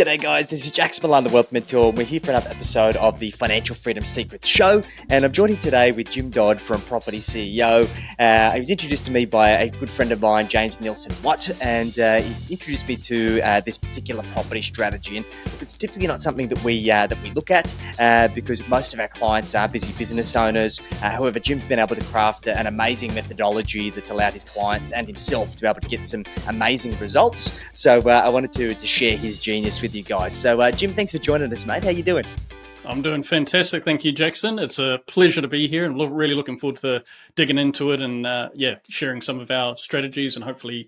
G'day guys, this is Jax Milan, the Wealth Mentor, and we're here for another episode of the Financial Freedom Secrets Show, and I'm joined here today with Jim Dodd from Property CEO. He was introduced to me by a good friend of mine, James Nielsen Watt, and he introduced me to this particular property strategy. And it's typically not something that we look at because most of our clients are busy business owners. However, Jim's been able to craft an amazing methodology that's allowed his clients and himself to be able to get some amazing results. So I wanted to share his genius with you guys. So Jim, thanks for joining us, mate. How you doing? I'm doing fantastic. Thank you, Jackson. It's a pleasure to be here and really looking forward to digging into it and sharing some of our strategies, and hopefully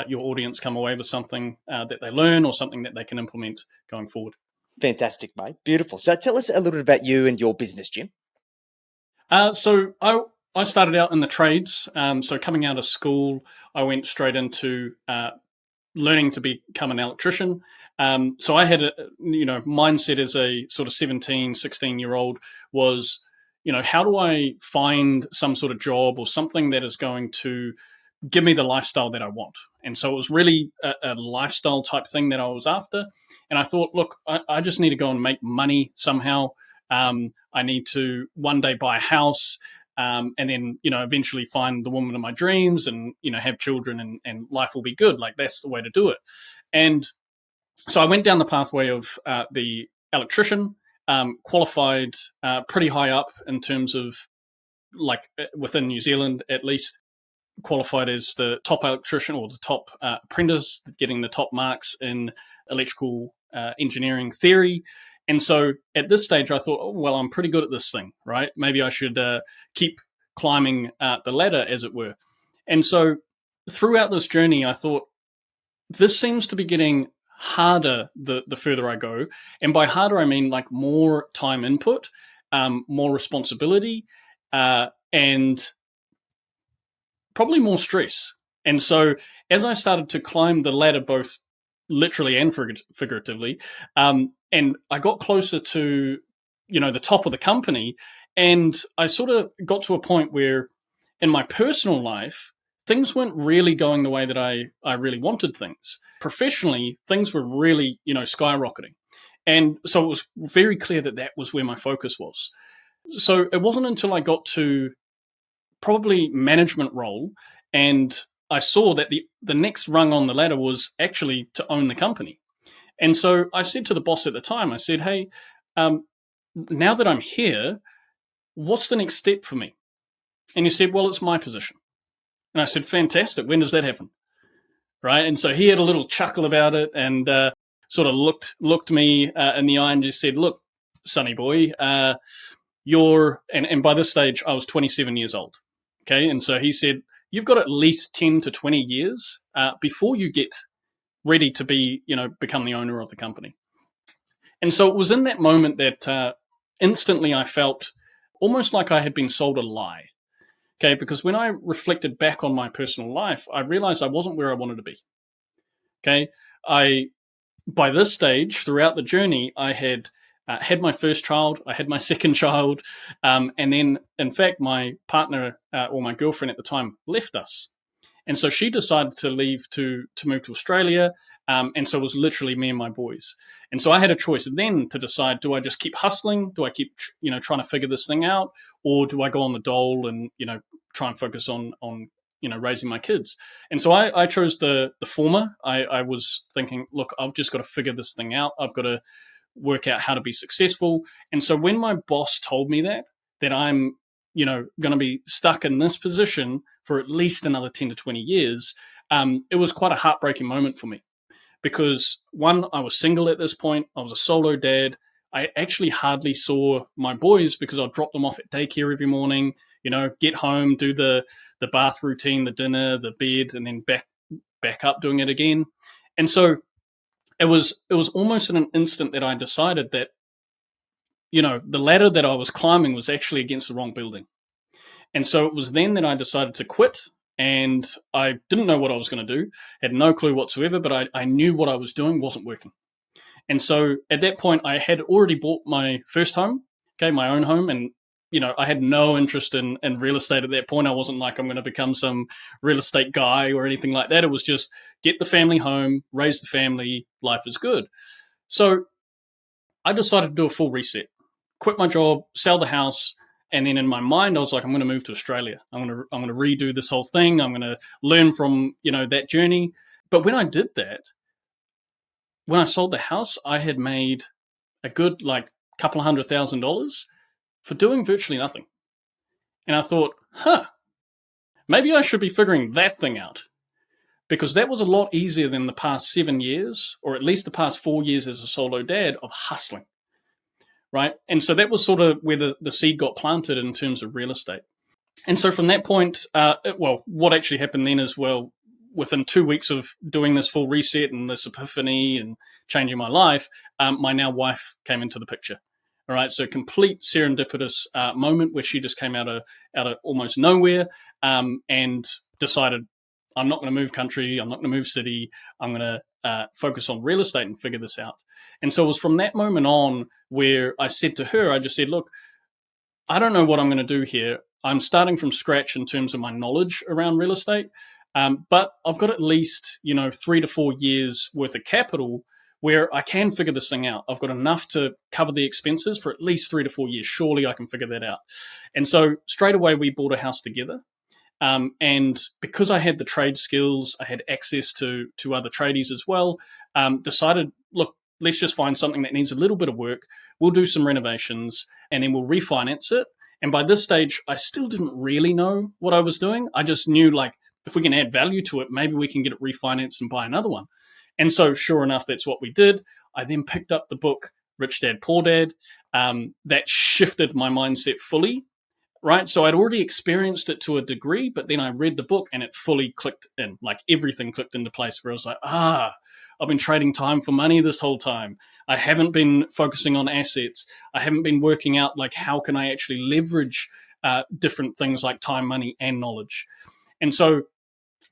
your audience come away with something that they learn or something that they can implement going forward. Fantastic, mate. Beautiful. So tell us a little bit about you and your business, Jim. So I started out in the trades. So coming out of school, I went straight into learning to become an electrician. So I had a mindset as a sort of 17, 16-year-old was, how do I find some sort of job or something that is going to give me the lifestyle that I want? And so it was really a lifestyle type thing that I was after. And I thought, look, I just need to go and make money somehow. I need to one day buy a house. And then, eventually find the woman of my dreams and, have children and life will be good. Like, that's the way to do it. And so I went down the pathway of the electrician, qualified pretty high up in terms of, like, within New Zealand, at least, qualified as the top electrician or the top apprentice, getting the top marks in electrical engineering theory. And so at this stage, I thought, well, I'm pretty good at this thing, right? Maybe I should keep climbing the ladder, as it were. And so throughout this journey, I thought, this seems to be getting harder the further I go. And by harder, I mean like more time input, more responsibility, and probably more stress. And so as I started to climb the ladder, both literally and figuratively, and I got closer to, the top of the company, and I sort of got to a point where in my personal life, things weren't really going the way that I really wanted things. Professionally, things were really, skyrocketing. And so it was very clear that was where my focus was. So it wasn't until I got to probably management role and I saw that the next rung on the ladder was actually to own the company. And so I said to the boss at the time, I said, hey, now that I'm here, what's the next step for me? And he said, well, it's my position. And I said, fantastic. When does that happen? Right. And so he had a little chuckle about it and sort of looked me in the eye and just said, look, sonny boy, and by this stage, I was 27 years old. Okay. And so he said, you've got at least 10 to 20 years before you get ready to be, become the owner of the company. And so it was in that moment that instantly I felt almost like I had been sold a lie. Okay, because when I reflected back on my personal life, I realized I wasn't where I wanted to be. Okay, by this stage, throughout the journey, I had had my first child, I had my second child, and then, in fact, my partner or my girlfriend at the time left us. And so she decided to leave to move to Australia, and so it was literally me and my boys. And so I had a choice then to decide, do I just keep hustling? Do I keep, trying to figure this thing out? Or do I go on the dole and, try and focus on raising my kids? And so I chose the former. I was thinking, look, I've just got to figure this thing out. I've got to work out how to be successful. And so when my boss told me that I'm, going to be stuck in this position for at least another 10 to 20 years, it was quite a heartbreaking moment for me. Because one, I was single at this point. I was a solo dad. I actually hardly saw my boys because I'd drop them off at daycare every morning, get home, do the bath routine, the dinner, the bed, and then back up doing it again. And so it was almost in an instant that I decided that, the ladder that I was climbing was actually against the wrong building. And so it was then that I decided to quit. And I didn't know what I was going to do, had no clue whatsoever, but I knew what I was doing wasn't working. And so at that point, I had already bought my first home, my own home. And, I had no interest in real estate at that point. I wasn't like I'm going to become some real estate guy or anything like that. It was just get the family home, raise the family, life is good. So I decided to do a full reset, quit my job, sell the house. And then in my mind, I was like, I'm going to move to Australia. I'm going to redo this whole thing. I'm going to learn from, that journey. But when I did that, when I sold the house, I had made a good, couple of $100,000 for doing virtually nothing. And I thought, maybe I should be figuring that thing out, because that was a lot easier than the past 7 years, or at least the past 4 years as a solo dad, of hustling, right? And so that was sort of where the seed got planted in terms of real estate. And so from that point, what actually happened then is, within 2 weeks of doing this full reset and this epiphany and changing my life, my now wife came into the picture. All right, so complete serendipitous moment where she just came out of almost nowhere, and decided, I'm not going to move country, I'm not going to move city, I'm going to focus on real estate and figure this out. And so it was from that moment on where I said to her, I just said, look, I don't know what I'm going to do here. I'm starting from scratch in terms of my knowledge around real estate, but I've got at least 3 to 4 years worth of capital where I can figure this thing out. I've got enough to cover the expenses for at least 3 to 4 years. Surely I can figure that out. And so straight away we bought a house together. And because I had the trade skills, I had access to other tradies as well, decided, look, let's just find something that needs a little bit of work. We'll do some renovations and then we'll refinance it. And by this stage, I still didn't really know what I was doing. I just knew, if we can add value to it, maybe we can get it refinanced and buy another one. And so sure enough, that's what we did. I then picked up the book, Rich Dad, Poor Dad. That shifted my mindset fully, right? So I'd already experienced it to a degree, but then I read the book and it fully clicked in, everything clicked into place, where I was like, I've been trading time for money this whole time. I haven't been focusing on assets. I haven't been working out, how can I actually leverage different things like time, money, and knowledge. And so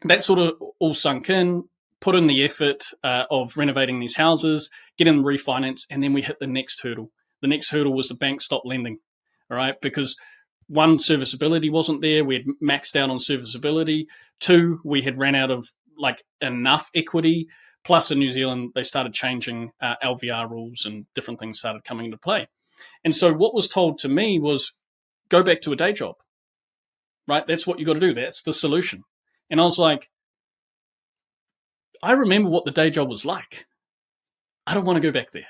that sort of all sunk in, put in the effort of renovating these houses, getting them refinanced, and then we hit the next hurdle. The next hurdle was the bank stopped lending, all right? Because one, serviceability wasn't there. We had maxed out on serviceability. Two, we had ran out of enough equity. Plus in New Zealand, they started changing LVR rules and different things started coming into play. And so what was told to me was, go back to a day job, right? That's what you got to do. That's the solution. And I was like, I remember what the day job was like. I don't want to go back there,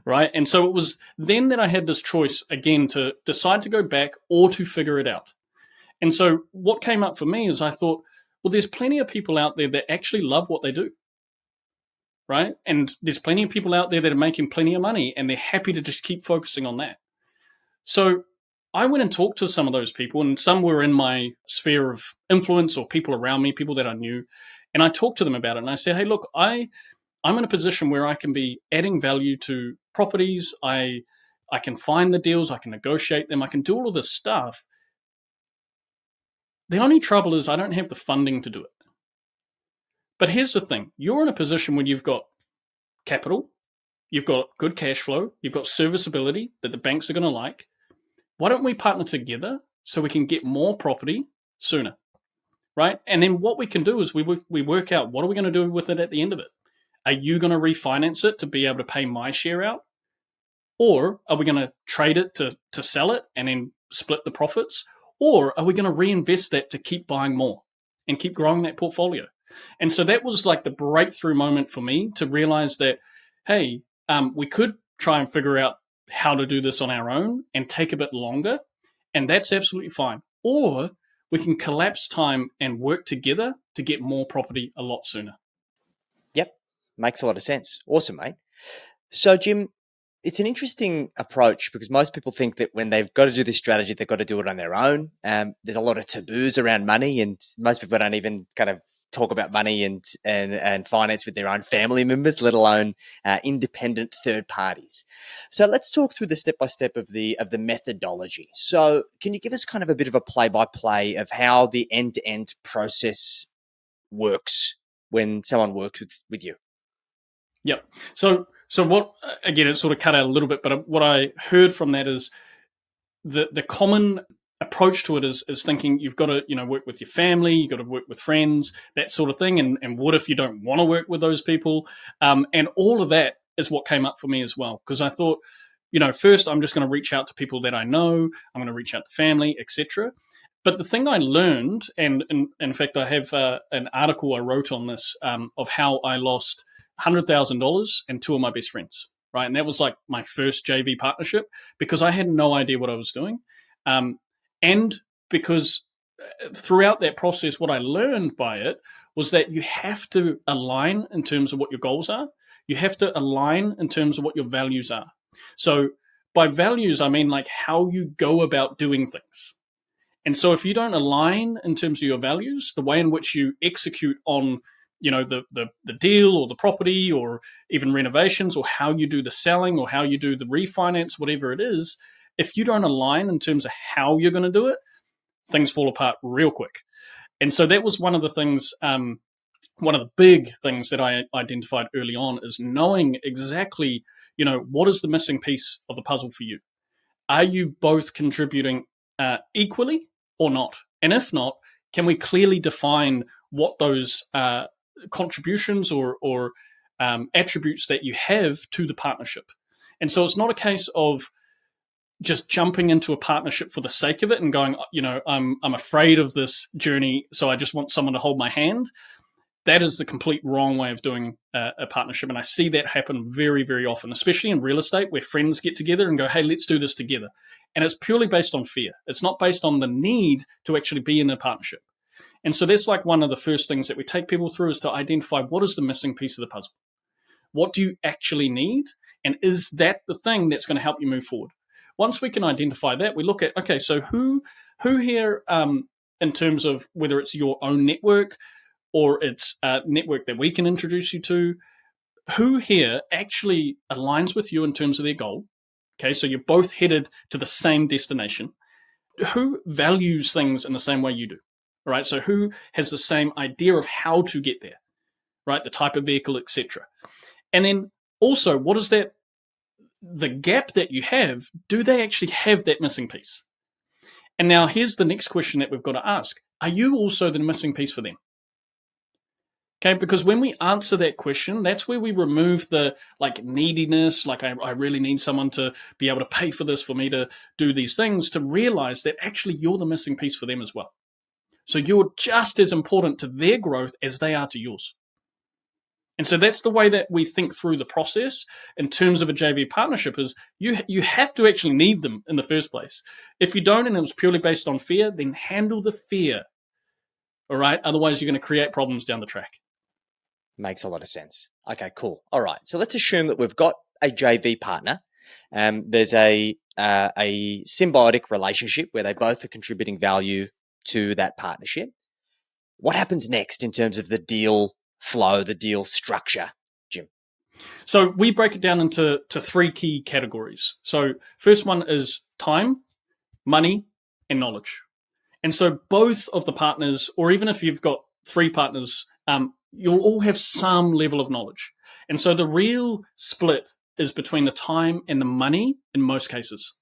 right? And so it was then that I had this choice again to decide to go back or to figure it out. And so what came up for me is I thought, well, there's plenty of people out there that actually love what they do, right? And there's plenty of people out there that are making plenty of money and they're happy to just keep focusing on that. So I went and talked to some of those people, and some were in my sphere of influence or people around me, people that I knew. And I talked to them about it and I said, hey, look, I'm in a position where I can be adding value to properties. I can find the deals. I can negotiate them. I can do all of this stuff. The only trouble is I don't have the funding to do it. But here's the thing. You're in a position where you've got capital, you've got good cash flow, you've got serviceability that the banks are going to like. Why don't we partner together so we can get more property sooner, right? And then what we can do is we work out, what are we going to do with it at the end of it? Are you going to refinance it to be able to pay my share out? Or are we going to trade it to sell it and then split the profits? Or are we going to reinvest that to keep buying more and keep growing that portfolio? And so that was the breakthrough moment for me to realize that, hey, we could try and figure out how to do this on our own and take a bit longer, and that's absolutely fine. Or we can collapse time and work together to get more property a lot sooner. Yep, makes a lot of sense. Awesome, mate. So, Jim, it's an interesting approach because most people think that when they've got to do this strategy, they've got to do it on their own. There's a lot of taboos around money, and most people don't even kind of talk about money and finance with their own family members, let alone independent third parties. So let's talk through the step-by-step of the methodology. So can you give us kind of a bit of a play-by-play of how the end-to-end process works when someone works with you? Yep. So what, again, it sort of cut out a little bit, but what I heard from that is the common approach to it is thinking you've got to, work with your family, you've got to work with friends, that sort of thing. And what if you don't want to work with those people? And all of that is what came up for me as well, because I thought, first I'm just going to reach out to people that I know. I'm going to reach out to family, etc. But the thing I learned, and in fact, I have an article I wrote on this of how I lost $100,000 and two of my best friends, right? And that was like my first JV partnership because I had no idea what I was doing. And because throughout that process, what I learned by it was that you have to align in terms of what your goals are. You have to align in terms of what your values are. So by values, I mean like how you go about doing things. And so if you don't align in terms of your values, the way in which you execute on, the deal or the property or even renovations, or how you do the selling or how you do the refinance, whatever it is, if you don't align in terms of how you're going to do it, things fall apart real quick. And so that was one of the things, one of the big things that I identified early on is knowing exactly, what is the missing piece of the puzzle for you? Are you both contributing equally or not? And if not, can we clearly define what those contributions or attributes that you have to the partnership? And so it's not a case of just jumping into a partnership for the sake of it and going, I'm afraid of this journey, so I just want someone to hold my hand. That is the complete wrong way of doing a partnership. And I see that happen very, very often, especially in real estate, where friends get together and go, hey, let's do this together. And it's purely based on fear. It's not based on the need to actually be in a partnership. And so that's like one of the first things that we take people through, is to identify what is the missing piece of the puzzle. What do you actually need? And is that the thing that's going to help you move forward? Once we can identify that, we look at, okay, so who here, in terms of whether it's your own network or it's a network that we can introduce you to, who here actually aligns with you in terms of their goal? Okay, so you're both headed to the same destination. Who values things in the same way you do? All right, so who has the same idea of how to get there, right? The type of vehicle, etc. And then also, what is that? The gap that you have, do they actually have that missing piece? And now here's the next question that we've got to ask. Are you also the missing piece for them? Okay, because when we answer that question, that's where we remove the neediness, I really need someone to be able to pay for this for me to do these things, to realize that actually you're the missing piece for them as well. So you're just as important to their growth as they are to yours. And so that's the way that we think through the process in terms of a JV partnership, is you have to actually need them in the first place. If you don't, and it was purely based on fear, then handle the fear. All right? Otherwise, you're going to create problems down the track. Makes a lot of sense. Okay, cool. All right. So let's assume that we've got a JV partner. There's a symbiotic relationship where they both are contributing value to that partnership. What happens next in terms of the deal flow, the deal structure, Jim? So we break it down into three key categories. So first one is time, money, and knowledge. And so both of the partners, or even if you've got three partners, you'll all have some level of knowledge. And so the real split is between the time and the money in most cases.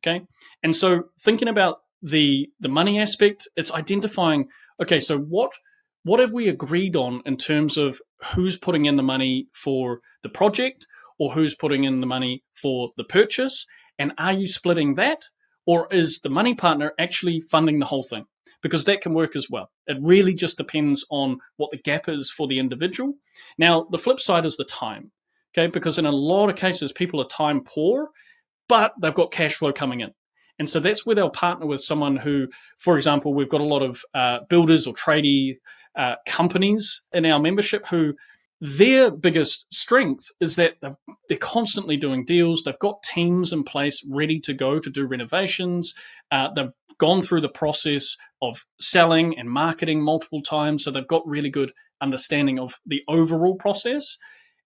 Okay. And so thinking about the money aspect, it's identifying, okay, so what have we agreed on in terms of who's putting in the money for the project, or who's putting in the money for the purchase? And are you splitting that? Or is the money partner actually funding the whole thing? Because that can work as well. It really just depends on what the gap is for the individual. Now, the flip side is the time, okay? Because in a lot of cases, people are time poor, but they've got cash flow coming in. And so that's where they'll partner with someone who, for example, we've got a lot of builders or tradie companies in our membership who their biggest strength is that they're constantly doing deals. They've got teams in place ready to go to do renovations. They've gone through the process of selling and marketing multiple times. So they've got really good understanding of the overall process,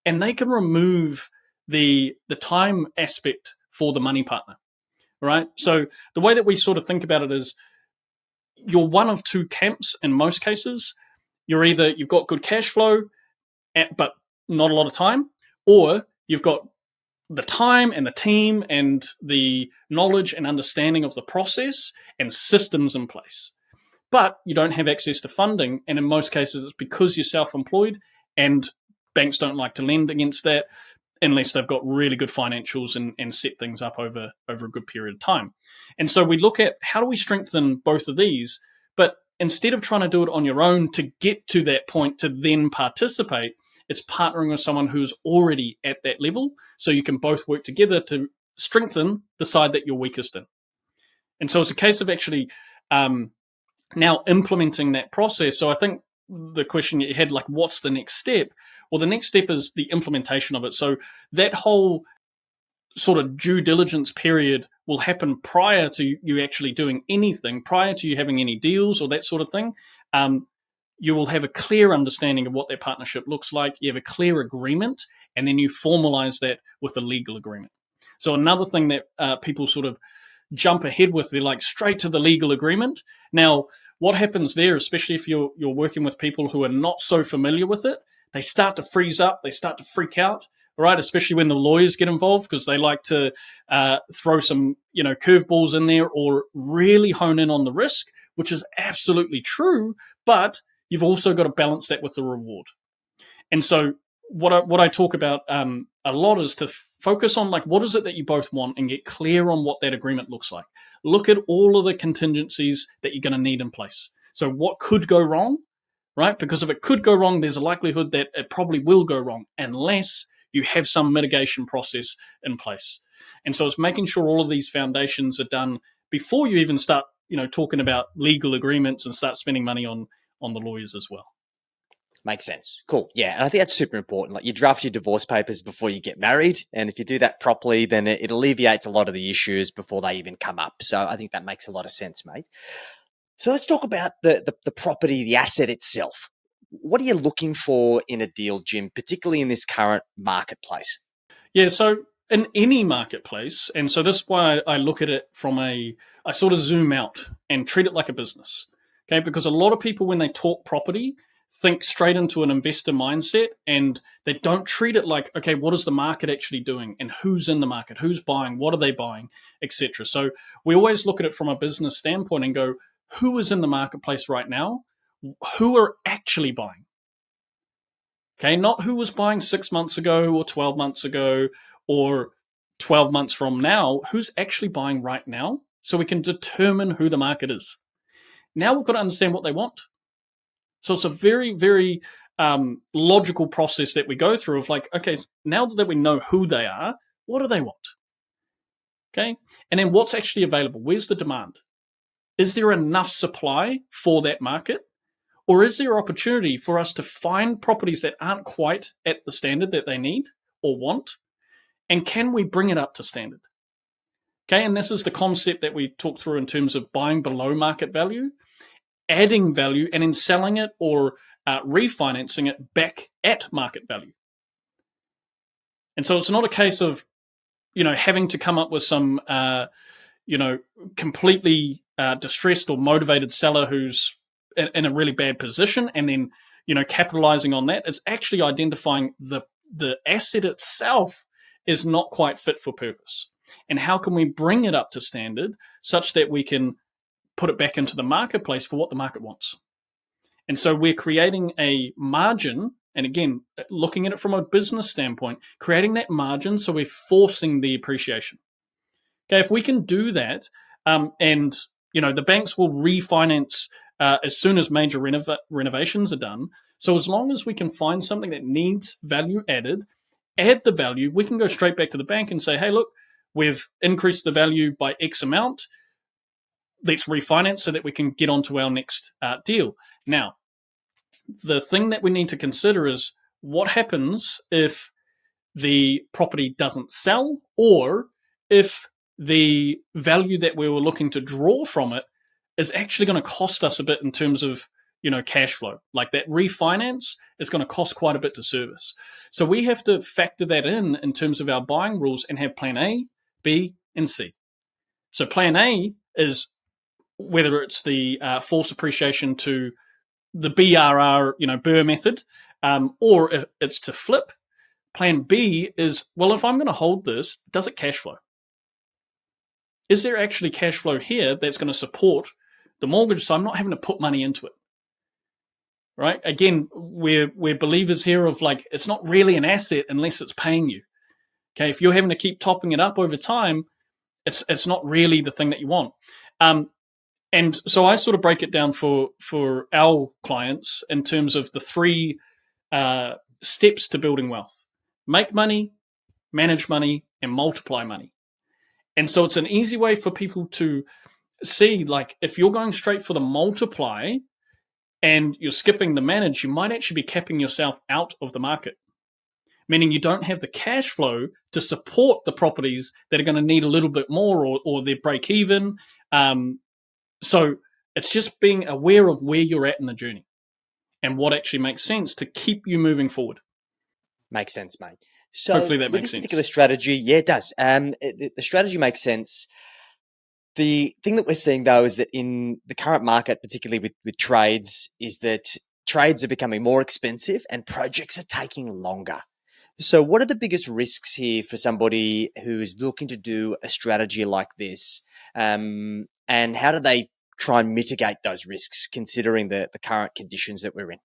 and they can remove the time aspect for the money partner, right? So the way that we sort of think about it is you're one of two camps in most cases. You've got good cash flow, but not a lot of time, or you've got the time and the team and the knowledge and understanding of the process and systems in place, but you don't have access to funding. And in most cases, it's because you're self-employed and banks don't like to lend against that. unless they've got really good financials and set things up over a good period of time. And so we look at how do we strengthen both of these, but instead of trying to do it on your own to get to that point to then participate, it's partnering with someone who's already at that level, so you can both work together to strengthen the side that you're weakest in. And so it's a case of actually now implementing that process. So I think the question you had, like, what's the next step? Well, the next step is the implementation of it. So that whole sort of due diligence period will happen prior to you actually doing anything, prior to you having any deals or that sort of thing. You will have a clear understanding of what that partnership looks like. You have a clear agreement, and then you formalize that with a legal agreement. So another thing that people sort of jump ahead with, they're like straight to the legal agreement. Now, what happens there, especially if you're working with people who are not so familiar with it, they start to freeze up, they start to freak out, right? Especially when the lawyers get involved, because they like to throw some, curveballs in there or really hone in on the risk, which is absolutely true, but you've also got to balance that with the reward. And so what I talk about a lot is to focus on, like, what is it that you both want, and get clear on what that agreement looks like. Look at all of the contingencies that you're going to need in place. So what could go wrong, right? Because if it could go wrong, there's a likelihood that it probably will go wrong unless you have some mitigation process in place. And so it's making sure all of these foundations are done before you even start, talking about legal agreements and start spending money on the lawyers as well. Makes sense. Cool. Yeah. And I think that's super important. Like, you draft your divorce papers before you get married. And if you do that properly, then it alleviates a lot of the issues before they even come up. So I think that makes a lot of sense, mate. So let's talk about the property, the asset itself. What are you looking for in a deal, Jim, particularly in this current marketplace? Yeah. So in any marketplace, and so this is why I look at it I sort of zoom out and treat it like a business. Okay. Because a lot of people, when they talk property, think straight into an investor mindset, and they don't treat it like, okay, what is the market actually doing, and who's in the market, who's buying, what are they buying, etc. So we always look at it from a business standpoint and go, who is in the marketplace right now? Who are actually buying? Okay, not who was buying 6 months ago or 12 months ago or 12 months from now. Who's actually buying right now, so we can determine who the market is. Now we've got to understand what they want. So it's a very, very logical process that we go through of, like, okay, now that we know who they are, what do they want? Okay, and then what's actually available? Where's the demand? Is there enough supply for that market? Or is there opportunity for us to find properties that aren't quite at the standard that they need or want? And can we bring it up to standard? Okay, and this is the concept that we talked through in terms of buying below market value, adding value, and then selling it or refinancing it back at market value. And so it's not a case of, having to come up with some, completely distressed or motivated seller who's in a really bad position and then, capitalizing on that. It's actually identifying the asset itself is not quite fit for purpose. And how can we bring it up to standard such that we can put it back into the marketplace for what the market wants? And so we're creating a margin, and again, looking at it from a business standpoint, creating that margin so we're forcing the appreciation. Okay, if we can do that, and the banks will refinance as soon as major renovations are done. So as long as we can find something that needs value added, add the value, we can go straight back to the bank and say, hey, look, we've increased the value by X amount. Let's refinance so that we can get onto our next deal. Now, the thing that we need to consider is what happens if the property doesn't sell, or if the value that we were looking to draw from it is actually going to cost us a bit in terms of, cash flow. Like, that refinance is going to cost quite a bit to service. So we have to factor that in terms of our buying rules and have plan A, B, and C. So plan A is whether it's the forced appreciation to the BRR, Burr method, or it's to flip. Plan B is, well, if I'm going to hold this, does it cash flow? Is there actually cash flow here that's going to support the mortgage so I'm not having to put money into it? Right? Again, we're believers here of, like, it's not really an asset unless it's paying you. Okay, if you're having to keep topping it up over time, it's not really the thing that you want. And so I sort of break it down for our clients in terms of the three steps to building wealth: make money, manage money, and multiply money. And so it's an easy way for people to see, like, if you're going straight for the multiply and you're skipping the manage, you might actually be capping yourself out of the market, meaning you don't have the cash flow to support the properties that are going to need a little bit more, or they break even. So it's just being aware of where you're at in the journey and what actually makes sense to keep you moving forward. Makes sense, mate. So Hopefully that with makes this sense. particular strategy, yeah, it does. The strategy makes sense. The thing that we're seeing, though, is that in the current market, particularly with trades, is that trades are becoming more expensive and projects are taking longer. So what are the biggest risks here for somebody who's looking to do a strategy like this? And how do they try and mitigate those risks considering the current conditions that we're in?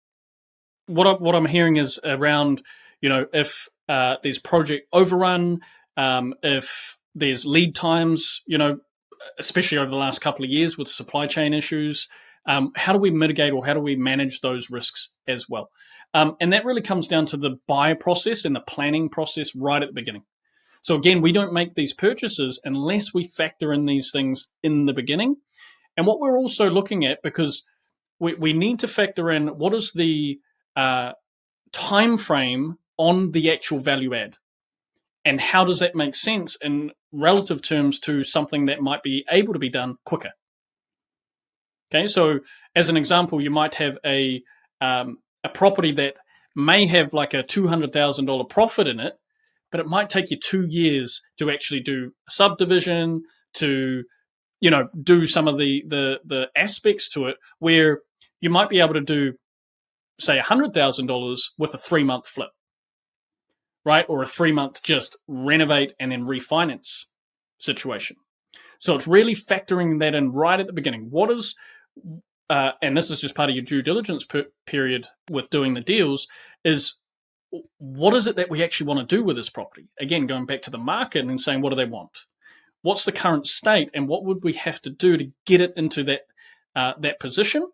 What I'm hearing is around, if there's project overrun, if there's lead times, especially over the last couple of years with supply chain issues, how do we mitigate or how do we manage those risks as well? And that really comes down to the buy process and the planning process right at the beginning. So again, we don't make these purchases unless we factor in these things in the beginning. And what we're also looking at, because we need to factor in what is the time frame on the actual value add, and how does that make sense in relative terms to something that might be able to be done quicker. Okay, so as an example, you might have a property that may have like a $200,000 profit in it, but it might take you 2 years to actually do a subdivision, to do some of the aspects to it, where you might be able to do, say, $100,000 with a 3-month flip, right? Or a 3-month just renovate and then refinance situation. So it's really factoring that in right at the beginning. What is, and this is just part of your due diligence period with doing the deals, is what is it that we actually want to do with this property? Again, going back to the market and saying, what do they want? What's the current state, and what would we have to do to get it into that position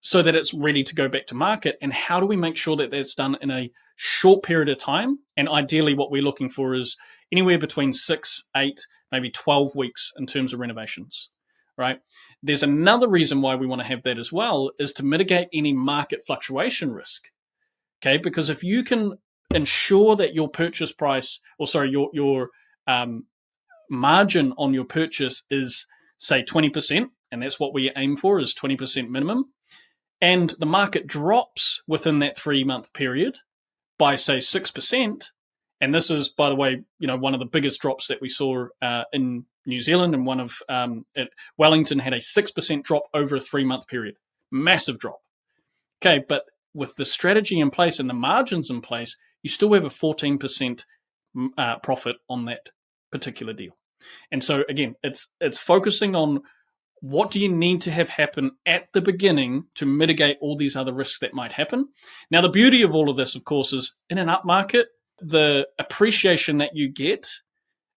so that it's ready to go back to market? And how do we make sure that that's done in a short period of time? And ideally, what we're looking for is anywhere between 6, 8, maybe 12 weeks in terms of renovations, right? There's another reason why we want to have that as well, is to mitigate any market fluctuation risk. Okay, because if you can ensure that your purchase price, or sorry, your margin on your purchase is, say, 20%, and that's what we aim for, is 20% minimum, and the market drops within that 3-month period by, say, 6%, and this is, by the way, one of the biggest drops that we saw in New Zealand, and one of Wellington had a 6% drop over a 3-month period. Massive drop. Okay, but with the strategy in place and the margins in place, you still have a 14% profit on that particular deal. And so again, it's focusing on what do you need to have happen at the beginning to mitigate all these other risks that might happen. Now, the beauty of all of this, of course, is in an up market, the appreciation that you get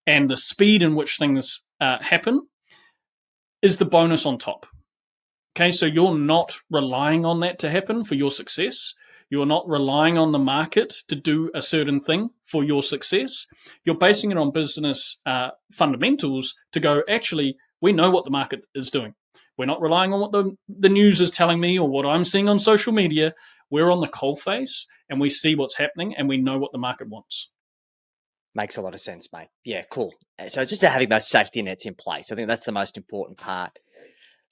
and the speed in which things happen is the bonus on top. Okay, so you're not relying on that to happen for your success. You're not relying on the market to do a certain thing for your success. You're basing it on business fundamentals to go, actually, we know what the market is doing. We're not relying on what the news is telling me or what I'm seeing on social media. We're on the coalface and we see what's happening and we know what the market wants. Makes a lot of sense, mate. Yeah, cool. So just having those safety nets in place, I think that's the most important part.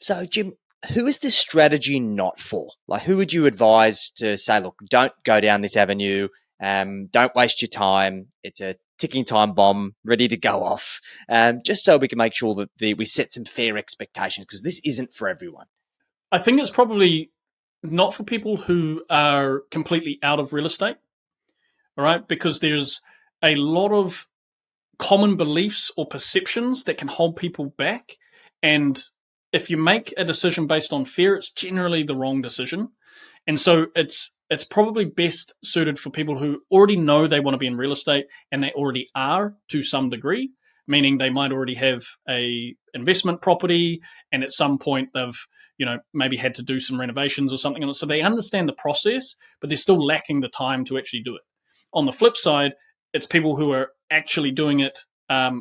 So, Jim, who is this strategy not for? Like, who would you advise to say, look, don't go down this avenue, don't waste your time. It's a ticking time bomb ready to go off, just so we can make sure that we set some fair expectations, because this isn't for everyone. I think it's probably not for people who are completely out of real estate, all right? Because there's a lot of common beliefs or perceptions that can hold people back. And if you make a decision based on fear, it's generally the wrong decision. And so it's it's probably best suited for people who already know they want to be in real estate and they already are to some degree, meaning they might already have a investment property and at some point they've, maybe had to do some renovations or something. So they understand the process, but they're still lacking the time to actually do it. On the flip side, it's people who are actually doing it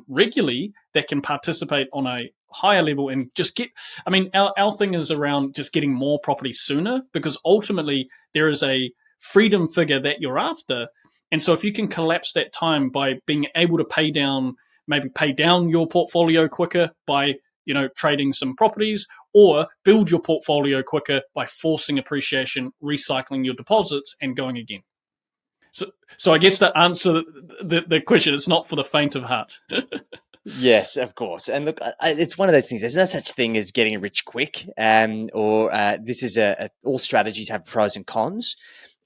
regularly that can participate on a higher level and just our thing is around just getting more property sooner, because ultimately there is a freedom figure that you're after. And so if you can collapse that time by being able to pay down your portfolio quicker by, trading some properties, or build your portfolio quicker by forcing appreciation, recycling your deposits and going again. So I guess to answer the question, it's not for the faint of heart. Yes, of course. And look, it's one of those things. There's no such thing as getting rich quick, this is all strategies have pros and cons.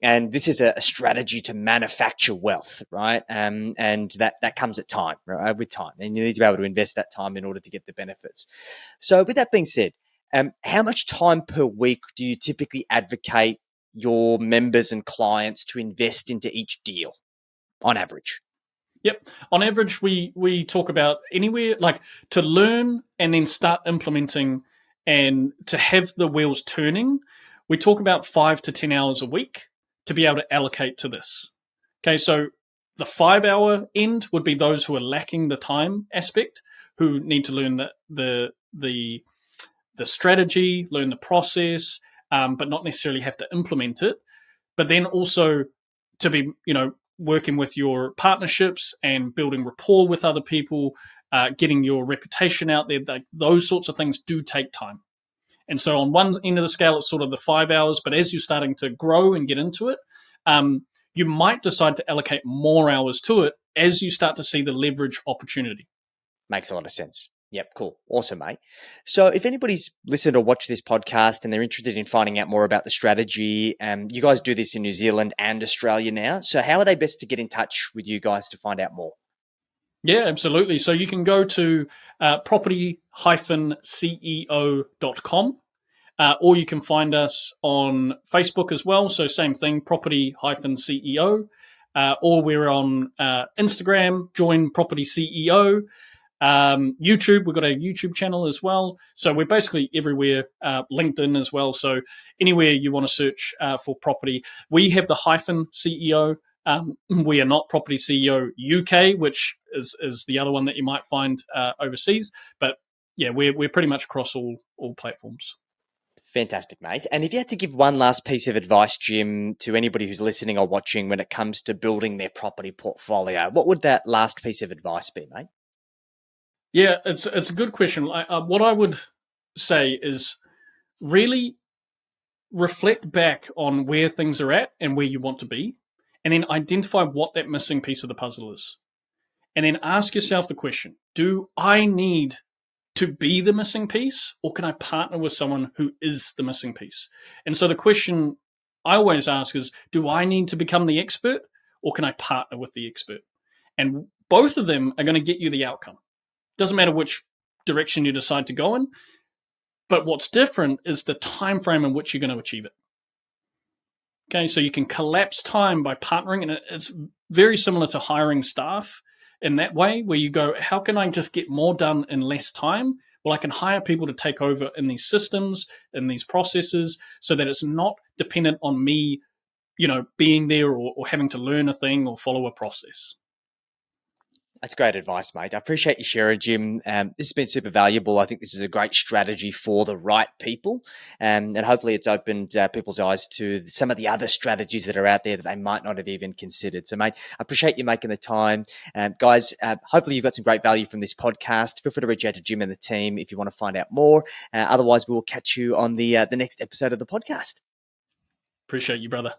And this is a strategy to manufacture wealth, right? And that comes at time, right? With time. And you need to be able to invest that time in order to get the benefits. So with that being said, how much time per week do you typically advocate your members and clients to invest into each deal on average? Yep. On average, we talk about anywhere like to learn and then start implementing and to have the wheels turning. We talk about 5 to 10 hours a week to be able to allocate to this. Okay, so the 5-hour end would be those who are lacking the time aspect, who need to learn the strategy, learn the process, but not necessarily have to implement it. But then also to be, working with your partnerships and building rapport with other people, getting your reputation out there. Those sorts of things do take time. And so on one end of the scale, it's sort of the 5 hours. But as you're starting to grow and get into it, you might decide to allocate more hours to it as you start to see the leverage opportunity. Makes a lot of sense. Yep, cool. Awesome, mate. So if anybody's listened or watched this podcast and they're interested in finding out more about the strategy, you guys do this in New Zealand and Australia now. So how are they best to get in touch with you guys to find out more? Yeah, absolutely. So you can go to property-ceo.com, or you can find us on Facebook as well. So same thing, property-ceo, or we're on Instagram, join Property CEO. YouTube, we've got a YouTube channel as well. So we're basically everywhere, LinkedIn as well. So anywhere you want to search for property, we have the -CEO. We are not Property CEO UK, which is the other one that you might find overseas. But yeah, we're pretty much across all platforms. Fantastic, mate. And if you had to give one last piece of advice, Jim, to anybody who's listening or watching when it comes to building their property portfolio, what would that last piece of advice be, mate? Yeah, it's a good question. What I would say is really reflect back on where things are at and where you want to be, and then identify what that missing piece of the puzzle is. And then ask yourself the question, do I need to be the missing piece, or can I partner with someone who is the missing piece? And so the question I always ask is, do I need to become the expert, or can I partner with the expert? And both of them are going to get you the outcome. Doesn't matter which direction you decide to go in, but what's different is the time frame in which you're going to achieve it. Okay, so you can collapse time by partnering, and it's very similar to hiring staff in that way, where you go, how can I just get more done in less time? Well, I can hire people to take over in these systems, in these processes, so that it's not dependent on me, being there or having to learn a thing or follow a process. That's great advice, mate. I appreciate you sharing, Jim. This has been super valuable. I think this is a great strategy for the right people. And hopefully it's opened people's eyes to some of the other strategies that are out there that they might not have even considered. So, mate, I appreciate you making the time. Guys, hopefully you've got some great value from this podcast. Feel free to reach out to Jim and the team if you want to find out more. Otherwise, we will catch you on the next episode of the podcast. Appreciate you, brother.